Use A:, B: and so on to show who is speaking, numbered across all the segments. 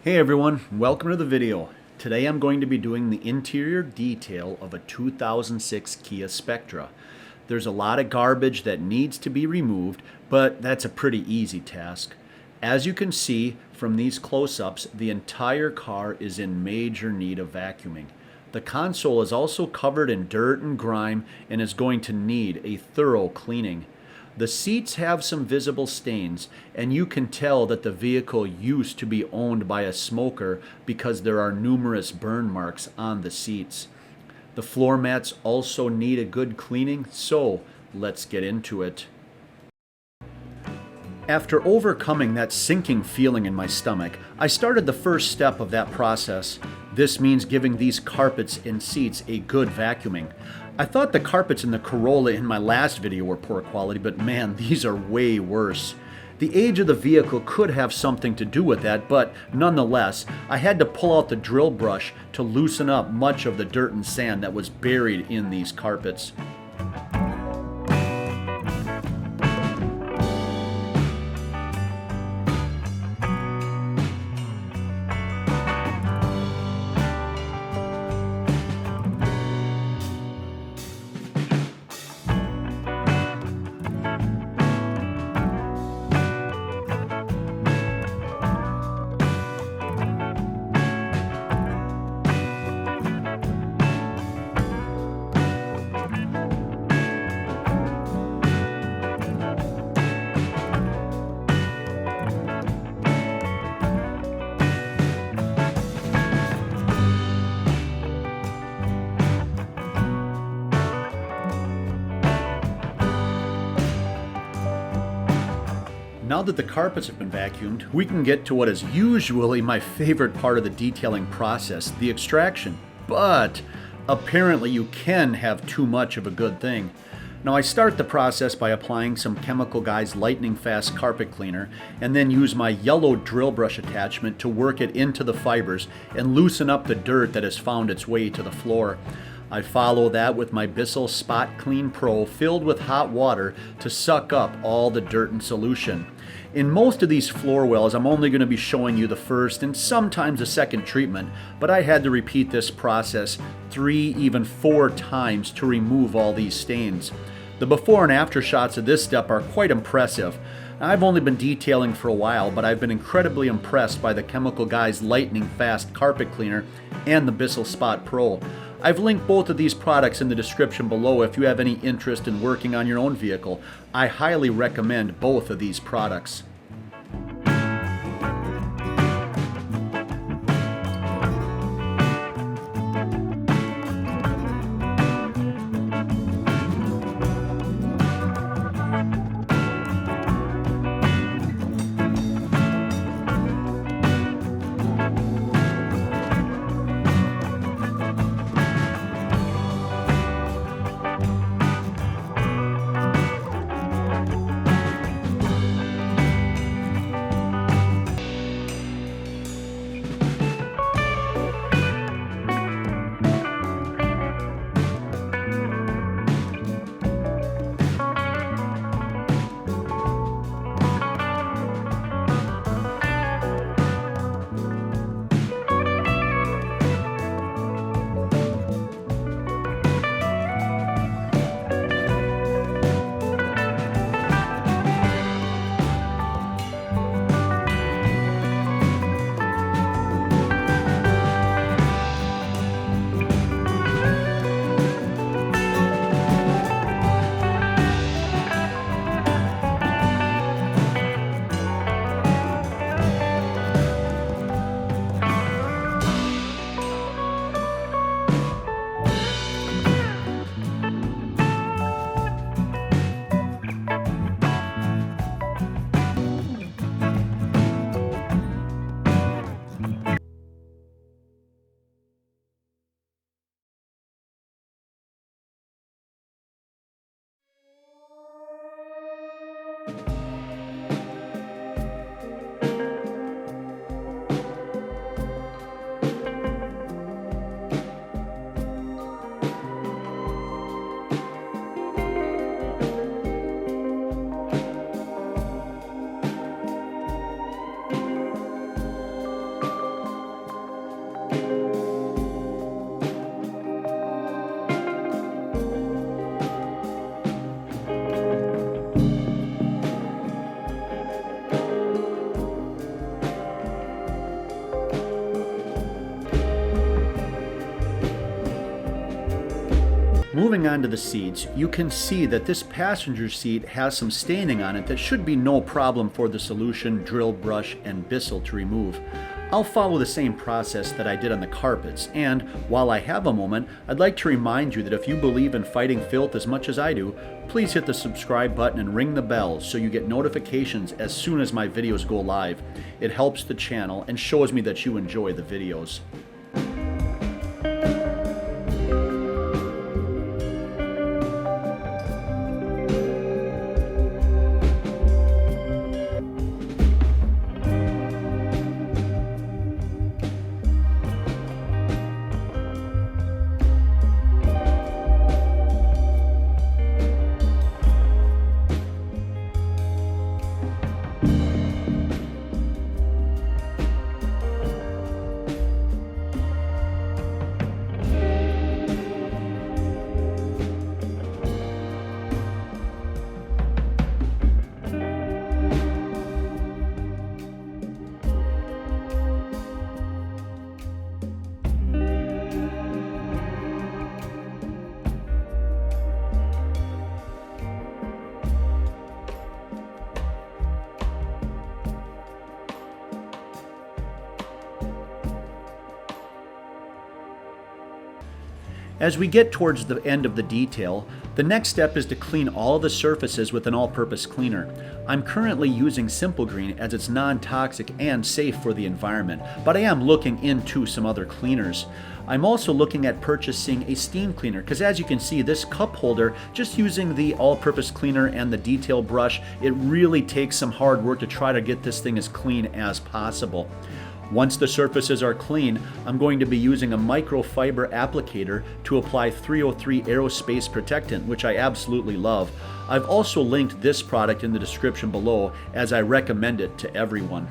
A: Hey everyone, welcome to the video. Today I'm going to be doing the interior detail of a 2006 Kia Spectra. There's a lot of garbage that needs to be removed, but that's a pretty easy task. As you can see from these close-ups, the entire car is in major need of vacuuming. The console is also covered in dirt and grime and is going to need a thorough cleaning. The seats have some visible stains, and you can tell that the vehicle used to be owned by a smoker because there are numerous burn marks on the seats. The floor mats also need a good cleaning, so let's get into it. After overcoming that sinking feeling in my stomach, I started the first step of that process. This means giving these carpets and seats a good vacuuming. I thought the carpets in the Corolla in my last video were poor quality, but man, these are way worse. The age of the vehicle could have something to do with that, but nonetheless, I had to pull out the drill brush to loosen up much of the dirt and sand that was buried in these carpets. Now that the carpets have been vacuumed, we can get to what is usually my favorite part of the detailing process, the extraction. But apparently you can have too much of a good thing. Now I start the process by applying some Chemical Guy's lightning fast carpet cleaner and then use my yellow drill brush attachment to work it into the fibers and loosen up the dirt that has found its way to the floor. I follow that with my Bissell Spot Clean Pro filled with hot water to suck up all the dirt in solution. In most of these floor wells, I'm only going to be showing you the first and sometimes the second treatment, but I had to repeat this process 3, even 4 times to remove all these stains. The before and after shots of this step are quite impressive. I've only been detailing for a while, but I've been incredibly impressed by the Chemical Guy's lightning fast carpet cleaner and the Bissell Spot Pro. I've linked both of these products in the description below if you have any interest in working on your own vehicle. I highly recommend both of these products. Moving on to the seats, you can see that this passenger seat has some staining on it that should be no problem for the solution, drill brush, and Bissell to remove. I'll follow the same process that I did on the carpets, and while I have a moment, I'd like to remind you that if you believe in fighting filth as much as I do, please hit the subscribe button and ring the bell so you get notifications as soon as my videos go live. It helps the channel and shows me that you enjoy the videos. As we get towards the end of the detail, the next step is to clean all the surfaces with an all-purpose cleaner. I'm currently using Simple Green as it's non-toxic and safe for the environment, but I am looking into some other cleaners. I'm also looking at purchasing a steam cleaner because, as you can see, this cup holder, just using the all-purpose cleaner and the detail brush, it really takes some hard work to try to get this thing as clean as possible. Once the surfaces are clean, I'm going to be using a microfiber applicator to apply 303 aerospace protectant, which I absolutely love. I've also linked this product in the description below as I recommend it to everyone.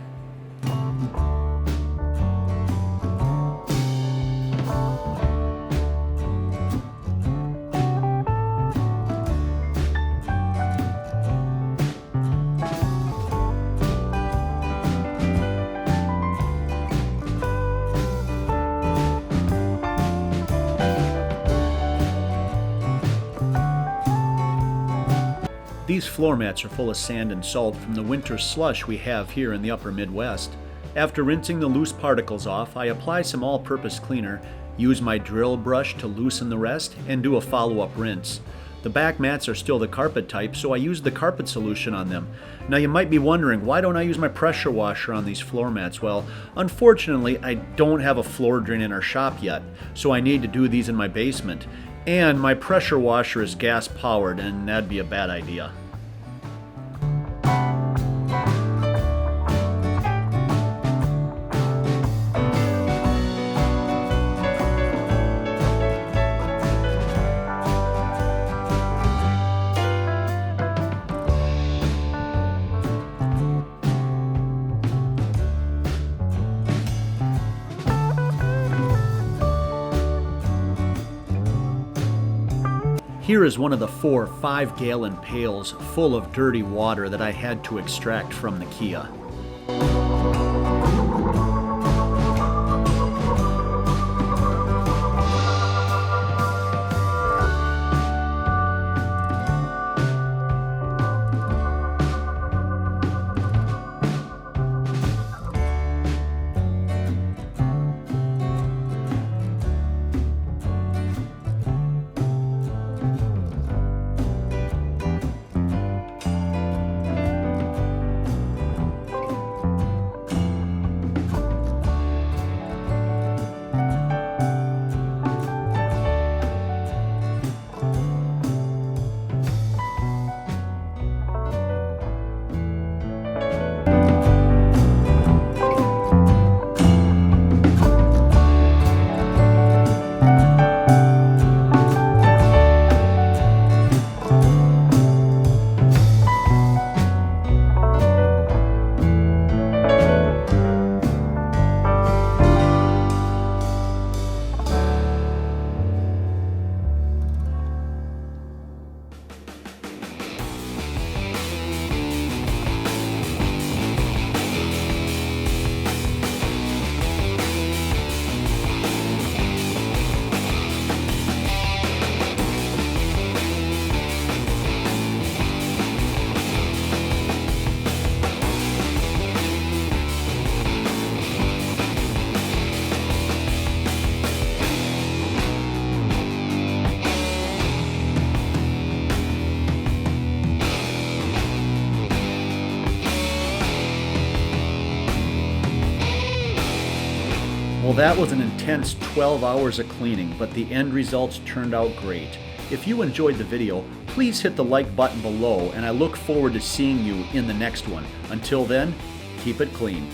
A: These floor mats are full of sand and salt from the winter slush we have here in the upper Midwest. After rinsing the loose particles off, I apply some all-purpose cleaner, use my drill brush to loosen the rest, and do a follow-up rinse. The back mats are still the carpet type, so I use the carpet solution on them. Now you might be wondering, why don't I use my pressure washer on these floor mats? Well, unfortunately, I don't have a floor drain in our shop yet, so I need to do these in my basement. And my pressure washer is gas powered, and that'd be a bad idea. Here is one of the 4 5-gallon pails full of dirty water that I had to extract from the Kia. Well, that was an intense 12 hours of cleaning, but the end results turned out great. If you enjoyed the video, please hit the like button below, and I look forward to seeing you in the next one. Until then, keep it clean.